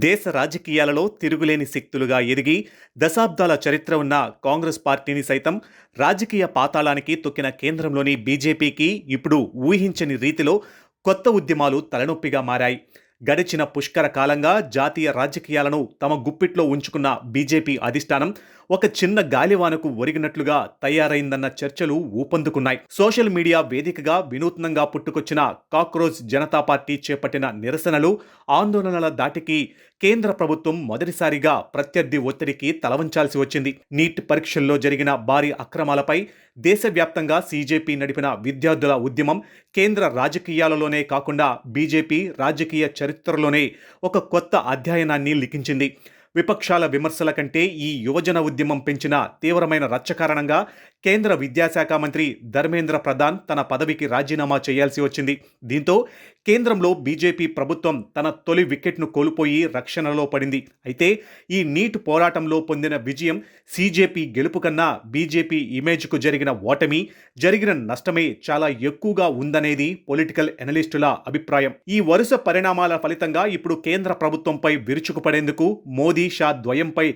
దేశ రాజకీయాలలో తిరుగులేని శక్తులుగా ఎదిగి దశాబ్దాల చరిత్ర ఉన్న కాంగ్రెస్ పార్టీని సైతం రాజకీయ పాతాళానికి తొక్కిన కేంద్రంలోని బీజేపీకి ఇప్పుడు ఊహించని రీతిలో కొత్త ఉద్యమాలు తలనొప్పిగా మారాయి. గడిచిన పుష్కర కాలంగా జాతీయ రాజకీయాలను తమ గుప్పిట్లో ఉంచుకున్న బీజేపీ అధిష్టానం ఒక చిన్న గాలివానకు ఒరిగినట్లుగా తయారైందన్న చర్చలు ఊపందుకున్నాయి. సోషల్ మీడియా వేదికగా వినూత్నంగా పుట్టుకొచ్చిన కాక్రోచ్ జనతా పార్టీ చేపట్టిన నిరసనలు, ఆందోళనల దాటికి కేంద్ర ప్రభుత్వం మొదటిసారిగా ప్రత్యర్థి ఒత్తిడికి తలవంచాల్సి వచ్చింది. నీట్ పరీక్షల్లో జరిగిన భారీ అక్రమాలపై దేశవ్యాప్తంగా సీజేపీ నడిపిన విద్యార్థుల ఉద్యమం కేంద్ర రాజకీయాలలోనే కాకుండా బీజేపీ రాజకీయ చరిత్రలోనే ఒక కొత్త అధ్యాయనాన్ని లిఖించింది. విపక్షాల విమర్శల కంటే ఈ యువజన ఉద్యమం పెంచిన తీవ్రమైన రచ్చ కారణంగా కేంద్ర విద్యాశాఖ మంత్రి ధర్మేంద్ర ప్రధాన్ తన పదవికి రాజీనామా చేయాల్సి వచ్చింది. దీంతో కేంద్రంలో బీజేపీ ప్రభుత్వం తన తొలి వికెట్ను కోల్పోయి రక్షణలో పడింది. అయితే ఈ నీట్ పోరాటంలో పొందిన విజయం సీజేపీ గెలుపు కన్నా బీజేపీ ఇమేజ్కు జరిగిన ఓటమి, జరిగిన నష్టమే చాలా ఎక్కువగా ఉందనేది పొలిటికల్ ఎనలిస్టుల అభిప్రాయం. ఈ వరుస పరిణామాల ఫలితంగా ఇప్పుడు కేంద్ర ప్రభుత్వంపై విరుచుకుపడేందుకు మోదీ, షా ద్వయంపై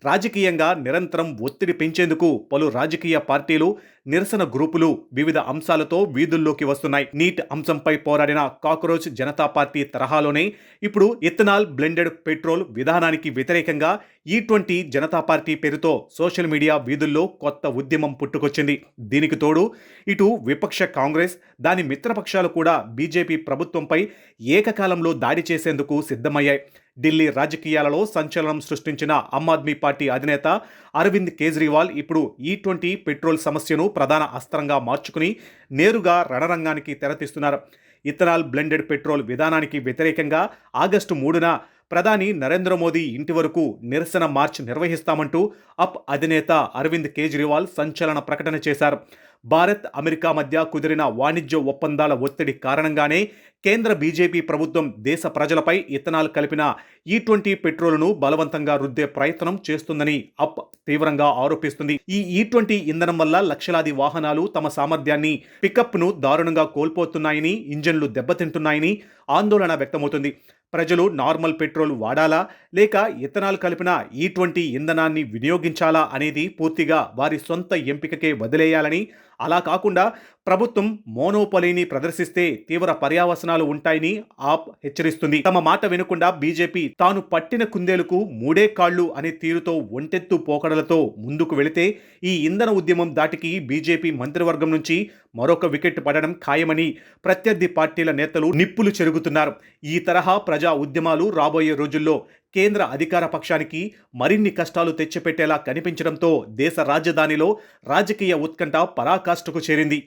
రాజకీయంగా నిరంతరం ఒత్తిడి పెంచేందుకు పలు రాజకీయ పార్టీలు, నిరసన గ్రూపులు వివిధ అంశాలతో వీధుల్లోకి వస్తున్నాయి. నీట్ అంశంపై పోరాడిన కాక్రోచ్ జనతా పార్టీ తరహాలోనే ఇప్పుడు ఇథనాల్ బ్లెండెడ్ పెట్రోల్ విధానానికి వ్యతిరేకంగా E20 జనతా పార్టీ పేరుతో సోషల్ మీడియా వీధుల్లో కొత్త ఉద్యమం పుట్టుకొచ్చింది. దీనికి తోడు ఇటు విపక్ష కాంగ్రెస్, దాని మిత్రపక్షాలు కూడా బీజేపీ ప్రభుత్వంపై ఏకకాలంలో దాడి చేసేందుకు సిద్ధమయ్యాయి. ఢిల్లీ రాజకీయాలలో సంచలనం సృష్టించిన ఆమ్ ఆద్మీ పార్టీ అధినేత అరవింద్ కేజ్రీవాల్ ఇప్పుడు E20 పెట్రోల్ సమస్యను ప్రధాన అస్త్రంగా మార్చుకుని నేరుగా రణరంగానికి తెరతీస్తున్నారు. ఇథనాల్ బ్లెండెడ్ పెట్రోల్ విధానానికి వ్యతిరేకంగా ఆగస్టు 3న ప్రధాని నరేంద్ర మోదీ ఇంటి వరకు నిరసన మార్చ్ నిర్వహిస్తామంటూ అప్ అధినేత అరవింద్ కేజ్రీవాల్ సంచలన ప్రకటన చేశారు. భారత్, అమెరికా మధ్య కుదిరిన వాణిజ్య ఒప్పందాల ఒత్తిడి కారణంగానే కేంద్ర బీజేపీ ప్రభుత్వం దేశ ప్రజలపై ఇథనాల్ కలిపిన E20 పెట్రోల్ను బలవంతంగా రుద్దే ప్రయత్నం చేస్తుందని అప్ తీవ్రంగా ఆరోపిస్తుంది. ఈ E20 ఇంధనం వల్ల లక్షలాది వాహనాలు తమ సామర్థ్యాన్ని, పికప్ను దారుణంగా కోల్పోతున్నాయని, ఇంజన్లు దెబ్బతింటున్నాయని ఆందోళన వ్యక్తమవుతుంది. ప్రజలు నార్మల్ పెట్రోల్ వాడాలా లేక ఇథనాల్ కలిపిన E20 ఇంధనాన్ని వినియోగించాలా అనేది పూర్తిగా వారి సొంత ఎంపికకే వదిలేయాలని, అలా కాకుండా ప్రభుత్వం మోనోపొలీని ప్రదర్శిస్తే తీవ్ర పర్యావసనాలు ఉంటాయని ఆప్ హెచ్చరిస్తుంది. తమ మాట వినకుండా బీజేపీ తాను పట్టిన కుందేలుకు మూడే కాళ్లు అనే తీరుతో ఒంటెత్తు పోకడలతో ముందుకు వెళితే ఈ ఇంధన ఉద్యమం దాటికి బీజేపీ మంత్రివర్గం నుంచి మరొక వికెట్ పడడం ఖాయమని ప్రత్యర్థి పార్టీల నేతలు నిప్పులు చెరుగుతున్నారు. ఈ తరహా ప్రజా ఉద్యమాలు రాబోయే రోజుల్లో కేంద్ర అధికార పక్షానికి మరిన్ని కష్టాలు తెచ్చిపెట్టేలా కనిపించడంతో దేశ రాజధానిలో రాజకీయ ఉత్కంఠ పరాకాష్ఠకు చేరింది.